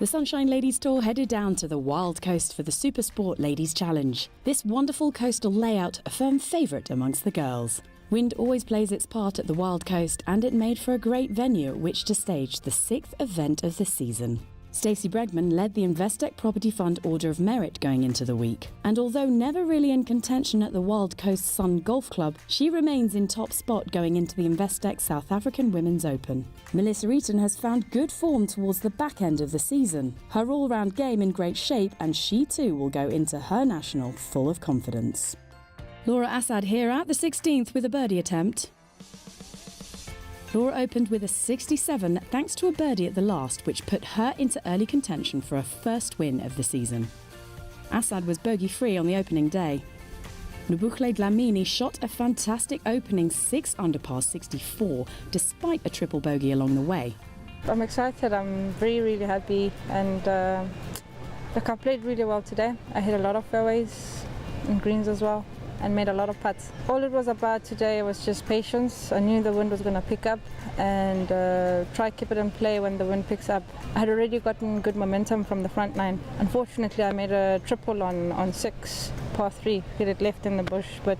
The Sunshine Ladies Tour headed down to the Wild Coast for the Supersport Ladies Challenge. This wonderful coastal layout, a firm favourite amongst the girls. Wind always plays its part at the Wild Coast, and it made for a great venue at which to stage the 6th event of the season. Stacey Bregman led the Investec Property Fund Order of Merit going into the week, and although never really in contention at the Wild Coast Sun Golf Club, she remains in top spot going into the Investec South African Women's Open. Melissa Eaton has found good form towards the back end of the season, her all-round game in great shape, and she too will go into her national full of confidence. Laura Assad here at the 16th with a birdie attempt. Laura opened with a 67 thanks to a birdie at the last, which put her into early contention for a first win of the season. Assad was bogey-free on the opening day. Nobukhle Dlamini shot a fantastic opening 6 under par 64, despite a triple bogey along the way. I'm excited, I'm really happy, and look, I played really well today. I hit a lot of fairways and greens as well, and made a lot of putts. All it was about today was just patience. I knew the wind was going to pick up, and try keep it in play when the wind picks up. I had already gotten good momentum from the front nine. Unfortunately, I made a triple on 6, par 3, hit it left in the bush, but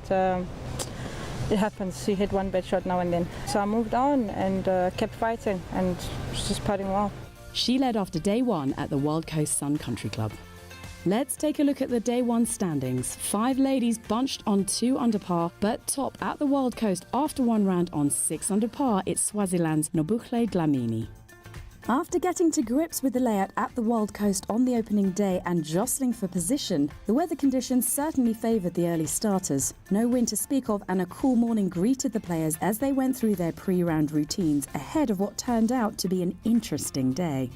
it happens. You hit one bad shot now and then. So I moved on and kept fighting, and was just putting well. She led after day 1 at the Wild Coast Sun Country Club. Let's take a look at the day 1 standings. 5 ladies bunched on 2 under par, but top at the Wild Coast after one round on 6 under par, it's Swaziland's Nobukhle Dlamini. After getting to grips with the layout at the Wild Coast on the opening day and jostling for position, the weather conditions certainly favoured the early starters. No wind to speak of, and a cool morning greeted the players as they went through their pre-round routines ahead of what turned out to be an interesting day.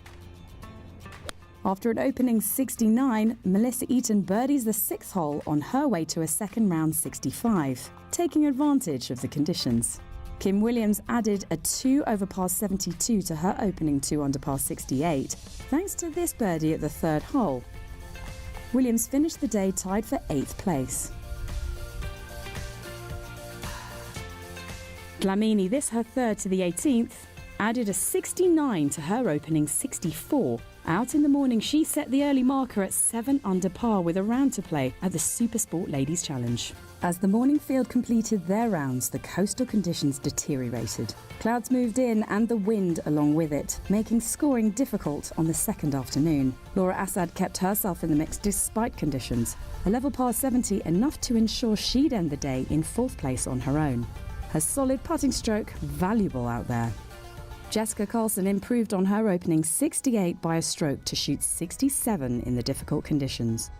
After an opening 69, Melissa Eaton birdies the 6th hole on her way to a second round 65, taking advantage of the conditions. Kim Williams added a 2 over par 72 to her opening 2 under par 68, thanks to this birdie at the 3rd hole. Williams finished the day tied for 8th place. Dlamini, this her 3rd to the 18th, added a 69 to her opening 64. Out in the morning, she set the early marker at 7 under par with a round to play at the Supersport Ladies Challenge. As the morning field completed their rounds, the coastal conditions deteriorated. Clouds moved in and the wind along with it, making scoring difficult on the second afternoon. Laura Assad kept herself in the mix despite conditions. A level par 70 enough to ensure she'd end the day in 4th place on her own. Her solid putting stroke valuable out there. Jessica Carlson improved on her opening 68 by a stroke to shoot 67 in the difficult conditions.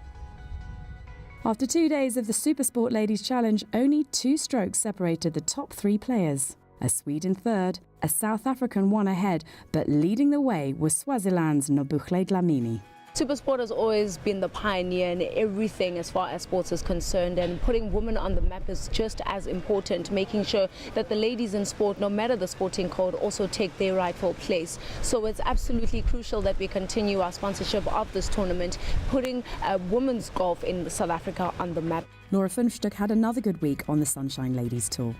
After 2 days of the Supersport Ladies Challenge, only 2 strokes separated the top 3 players. A Swede in 3rd, a South African 1 ahead, but leading the way was Swaziland's Nobukhle Dlamini. Supersport has always been the pioneer in everything as far as sports is concerned, and putting women on the map is just as important, making sure that the ladies in sport, no matter the sporting code, also take their rightful place. So it's absolutely crucial that we continue our sponsorship of this tournament, putting women's golf in South Africa on the map. Laura Funchstuck had another good week on the Sunshine Ladies Tour.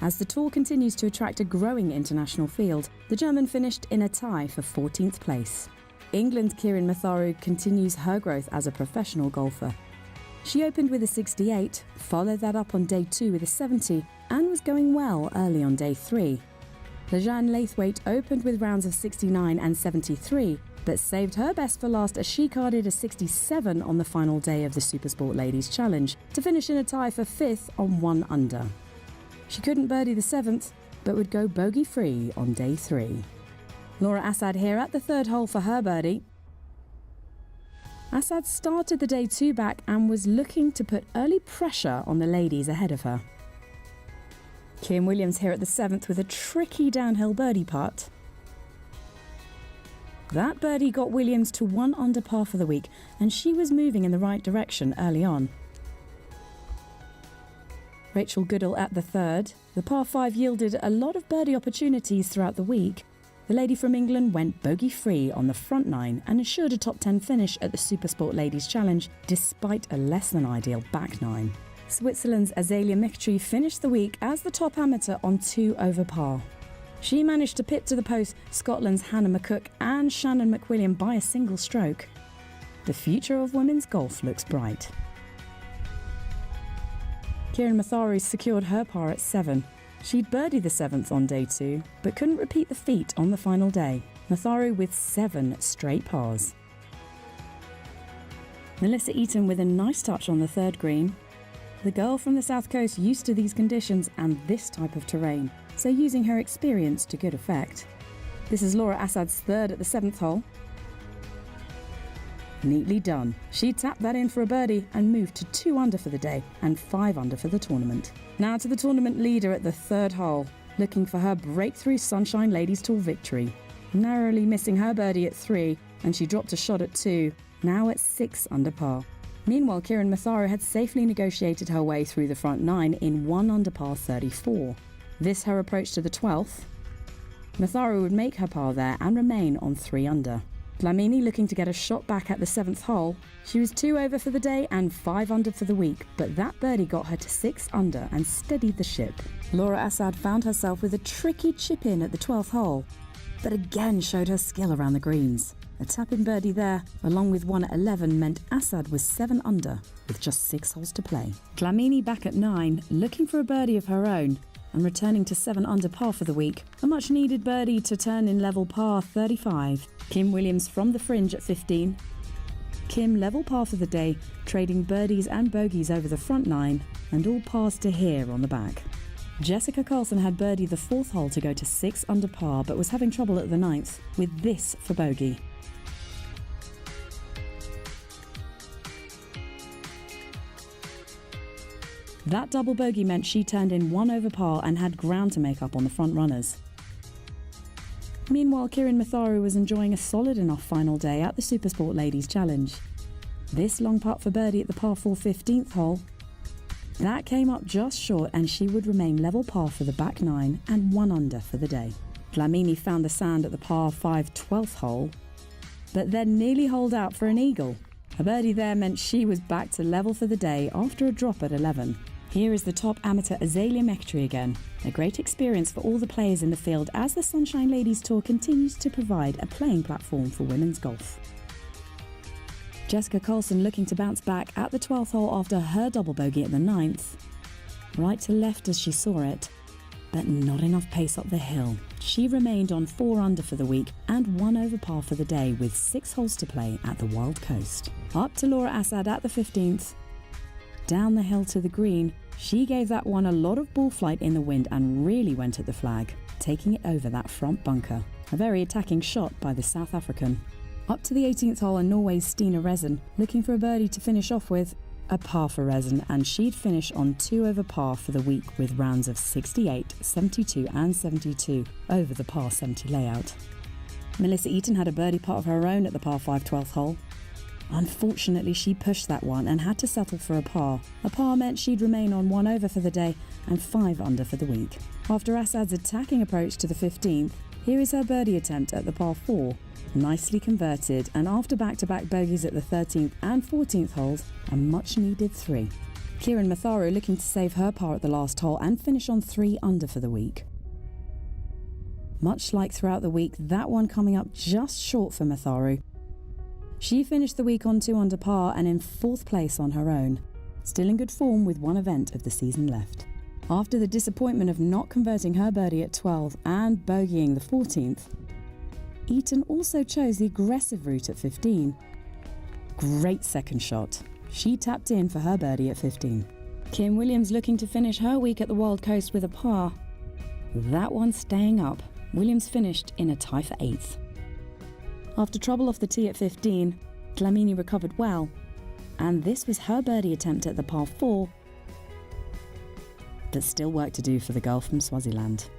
As the tour continues to attract a growing international field, the German finished in a tie for 14th place. England's Kieran Matharu continues her growth as a professional golfer. She opened with a 68, followed that up on day 2 with a 70, and was going well early on day 3. Lejeanne Laithwaite opened with rounds of 69 and 73, but saved her best for last as she carded a 67 on the final day of the Supersport Ladies Challenge to finish in a tie for 5th on 1 under. She couldn't birdie the 7th, but would go bogey-free on day 3. Laura Assad here at the 3rd hole for her birdie. Assad started the day 2 back and was looking to put early pressure on the ladies ahead of her. Kim Williams here at the 7th with a tricky downhill birdie putt. That birdie got Williams to 1 under par for the week, and she was moving in the right direction early on. Rachel Goodall at the 3rd. The par 5 yielded a lot of birdie opportunities throughout the week. The lady from England went bogey-free on the front 9 and ensured a top 10 finish at the Supersport Ladies Challenge despite a less than ideal back 9. Switzerland's Azalea Michetry finished the week as the top amateur on 2 over par. She managed to pip to the post Scotland's Hannah McCook and Shannon McWilliam by a single stroke. The future of women's golf looks bright. Kieran Matharu secured her par at 7. She'd birdied the 7th on day 2, but couldn't repeat the feat on the final day. Matharu with 7 straight pars. Melissa Eaton with a nice touch on the 3rd green. The girl from the south coast used to these conditions and this type of terrain, so using her experience to good effect. This is Laura Assad's 3rd at the 7th hole. Neatly done. She tapped that in for a birdie and moved to 2 under for the day and 5 under for the tournament. Now to the tournament leader at the 3rd hole, looking for her breakthrough Sunshine Ladies Tour victory. Narrowly missing her birdie at 3, and she dropped a shot at 2, now at 6 under par. Meanwhile, Kieran Matharu had safely negotiated her way through the front 9 in 1 under par 34. This her approach to the 12th. Matharu would make her par there and remain on 3 under. Dlamini looking to get a shot back at the 7th hole. She was 2 over for the day and 5 under for the week, but that birdie got her to 6 under and steadied the ship. Laura Assad found herself with a tricky chip-in at the 12th hole, but again showed her skill around the greens. A tap-in birdie there, along with one at 11, meant Assad was 7 under, with just 6 holes to play. Dlamini back at 9, looking for a birdie of her own, and returning to 7 under par for the week. A much-needed birdie to turn in level par 35. Kim Williams from the fringe at 15. Kim level par for the day, trading birdies and bogeys over the front 9, and all pars to here on the back. Jessica Carlson had birdied the 4th hole to go to 6 under par, but was having trouble at the 9th, with this for bogey. That double bogey meant she turned in 1 over par and had ground to make up on the front runners. Meanwhile, Kieran Matharu was enjoying a solid enough final day at the Supersport Ladies Challenge. This long putt for birdie at the par 4 15th hole. That came up just short, and she would remain level par for the back 9 and 1 under for the day. Dlamini found the sand at the par 5 12th hole, but then nearly holed out for an eagle. A birdie there meant she was back to level for the day after a drop at 11. Here is the top amateur Azalea Mekhtari again. A great experience for all the players in the field as the Sunshine Ladies Tour continues to provide a playing platform for women's golf. Jessica Carlson looking to bounce back at the 12th hole after her double bogey at the 9th. Right to left as she saw it, but not enough pace up the hill. She remained on 4 under for the week and 1 over par for the day with 6 holes to play at the Wild Coast. Up to Laura Assad at the 15th. Down the hill to the green, she gave that one a lot of ball flight in the wind and really went at the flag, taking it over that front bunker. A very attacking shot by the South African. Up to the 18th hole, and Norway's Stina Resen looking for a birdie to finish off with. A par for Resen, and she'd finish on 2 over par for the week with rounds of 68, 72 and 72 over the par 70 layout. Melissa Eaton had a birdie putt of her own at the par 5 12th hole. Unfortunately, she pushed that one and had to settle for a par. A par meant she'd remain on 1 over for the day and 5 under for the week. After Assad's attacking approach to the 15th, here is her birdie attempt at the par 4. Nicely converted, and after back-to-back bogeys at the 13th and 14th holes, a much-needed 3. Kieran Matharu looking to save her par at the last hole and finish on 3 under for the week. Much like throughout the week, that one coming up just short for Matharu. She finished the week on 2 under par and in 4th place on her own, still in good form with one event of the season left. After the disappointment of not converting her birdie at 12 and bogeying the 14th, Eaton also chose the aggressive route at 15. Great second shot. She tapped in for her birdie at 15. Kim Williams looking to finish her week at the Wild Coast with a par. That one staying up. Williams finished in a tie for 8th. After trouble off the tee at 15, Dlamini recovered well, and this was her birdie attempt at the par 4, but still work to do for the girl from Swaziland.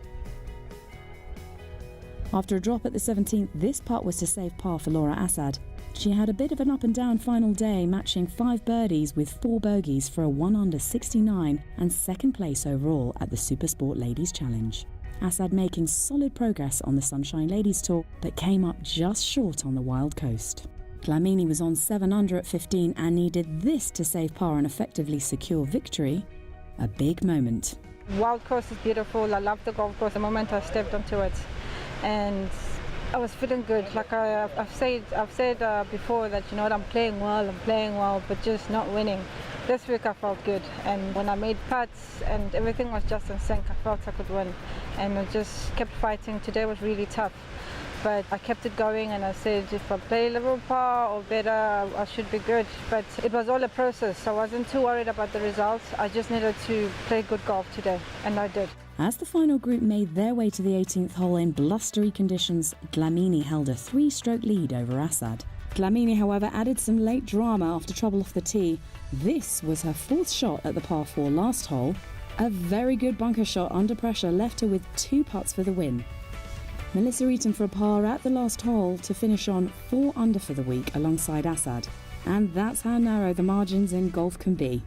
After a drop at the 17th, this putt was to save par for Laura Assad. She had a bit of an up and down final day, matching 5 birdies with 4 bogeys for a 1 under 69 and 2nd place overall at the Supersport Ladies Challenge. Assad making solid progress on the Sunshine Ladies Tour, but came up just short on the Wild Coast. Dlamini was on 7 under at 15 and needed this to save par and effectively secure victory. A big moment. Wild course is beautiful. I love the golf course the moment I stepped onto it, and I was feeling good. Like I've said before that, you know what, I'm playing well, but just not winning. This week I felt good, and when I made putts and everything was just in sync, I felt I could win, and I just kept fighting. Today was really tough, but I kept it going, and I said if I play a little par or better, I should be good. But it was all a process. I wasn't too worried about the results. I just needed to play good golf today, and I did. As the final group made their way to the 18th hole in blustery conditions, Dlamini held a 3-stroke lead over Assad. Dlamini, however, added some late drama after trouble off the tee. This was her 4th shot at the par 4 last hole. A very good bunker shot under pressure left her with 2 putts for the win. Melissa Eaton for a par at the last hole to finish on 4 under for the week alongside Assad. And that's how narrow the margins in golf can be.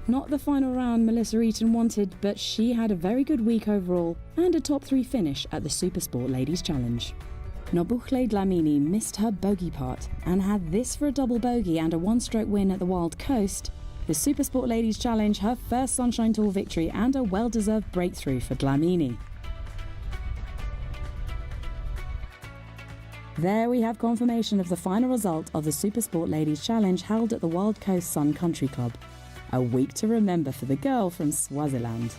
Not the final round Melissa Eaton wanted, but she had a very good week overall and a top 3 finish at the Supersport Ladies Challenge. Nobukhle Dlamini missed her bogey putt and had this for a double bogey and a 1-stroke win at the Wild Coast. The Supersport Ladies Challenge, her first Sunshine Tour victory and a well-deserved breakthrough for Dlamini. There we have confirmation of the final result of the Supersport Ladies Challenge held at the Wild Coast Sun Country Club. A week to remember for the girl from Swaziland.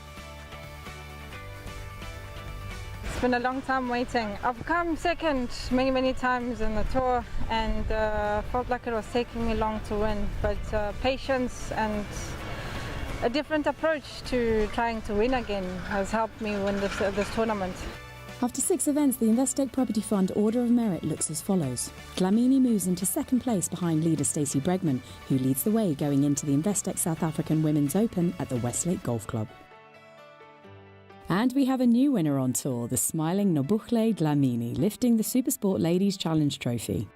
It's been a long time waiting. I've come second many times in the tour, and felt like it was taking me long to win, but patience and a different approach to trying to win again has helped me win this tournament. After 6 events, the Investec Property Fund Order of Merit looks as follows. Dlamini moves into 2nd place behind leader Stacey Bregman, who leads the way going into the Investec South African Women's Open at the Westlake Golf Club. And we have a new winner on tour, the smiling Nobukhle Dlamini, lifting the Supersport Ladies Challenge trophy.